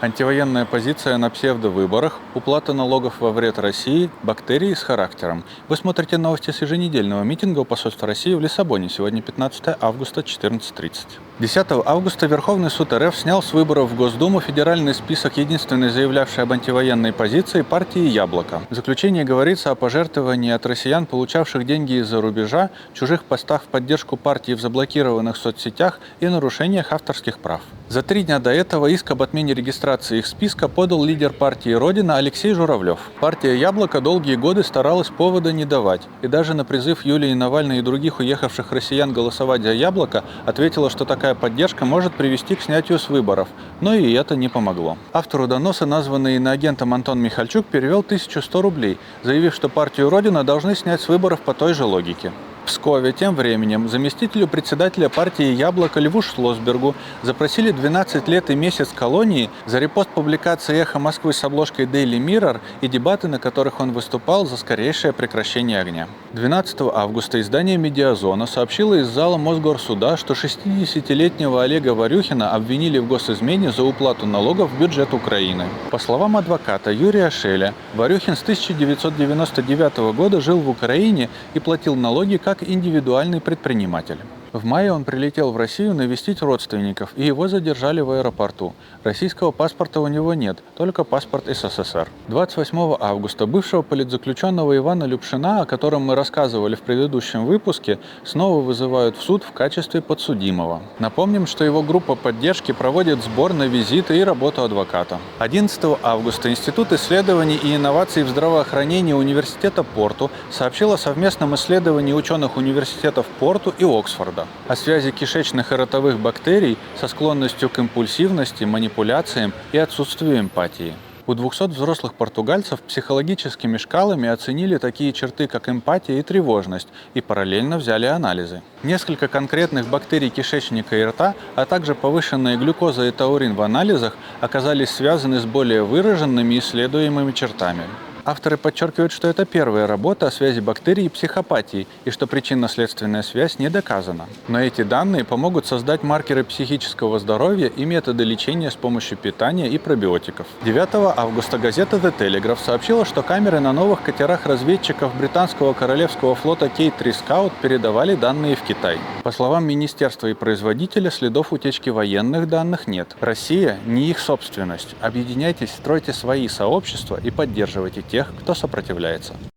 Антивоенная позиция на псевдовыборах, уплата налогов во вред России, бактерии с характером. Вы смотрите новости с еженедельного митинга у посольства России в Лиссабоне. Сегодня 15 августа, 14:30. 10 августа Верховный суд РФ снял с выборов в Госдуму федеральный список единственной заявлявшей об антивоенной позиции партии «Яблоко». В заключении говорится о пожертвовании от россиян, получавших деньги из-за рубежа, чужих постах в поддержку партии в заблокированных соцсетях и нарушениях авторских прав. За 3 дня до этого иск об отмене регистрации их списка подал лидер партии «Родина» Алексей Журавлев. Партия «Яблоко» долгие годы старалась повода не давать, и даже на призыв Юлии Навальной и других уехавших россиян голосовать за «Яблоко» ответила, что такая поддержка может привести к снятию с выборов, но и это не помогло. Автору доноса, названный иноагентом Антон Михальчук, перевел 1100 рублей, заявив, что партию «Родина» должны снять с выборов по той же логике. В Пскове тем временем заместителю председателя партии «Яблоко» Льву Шлосбергу запросили 12 лет и месяц колонии за репост публикации «Эхо Москвы» с обложкой Daily Mirror и дебаты, на которых он выступал за скорейшее прекращение огня. 12 августа издание «Медиазона» сообщило из зала Мосгорсуда, что 60-летнего Олега Варюхина обвинили в госизмене за уплату налогов в бюджет Украины. По словам адвоката Юрия Шеля, Варюхин с 1999 года жил в Украине и платил налоги как индивидуальный предприниматель. В мае он прилетел в Россию навестить родственников, и его задержали в аэропорту. Российского паспорта у него нет, только паспорт СССР. 28 августа бывшего политзаключенного Ивана Любшина, о котором мы рассказывали в предыдущем выпуске, снова вызывают в суд в качестве подсудимого. Напомним, что его группа поддержки проводит сбор на визиты и работу адвоката. 11 августа Институт исследований и инноваций в здравоохранении Университета Порту сообщил о совместном исследовании ученых университетов Порту и Оксфорда о связи кишечных и ротовых бактерий со склонностью к импульсивности, манипуляциям и отсутствию эмпатии. У 200 взрослых португальцев психологическими шкалами оценили такие черты, как эмпатия и тревожность, и параллельно взяли анализы. Несколько конкретных бактерий кишечника и рта, а также повышенная глюкоза и таурин в анализах оказались связаны с более выраженными исследуемыми чертами. Авторы подчеркивают, что это первая работа о связи бактерий и психопатии, и что причинно-следственная связь не доказана. Но эти данные помогут создать маркеры психического здоровья и методы лечения с помощью питания и пробиотиков. 9 августа газета The Telegraph сообщила, что камеры на новых катерах разведчиков британского королевского флота K3 Scout передавали данные в Китай. По словам министерства и производителя, следов утечки военных данных нет. Россия не их собственность. Объединяйтесь, стройте свои сообщества и поддерживайте тех, кто сопротивляется.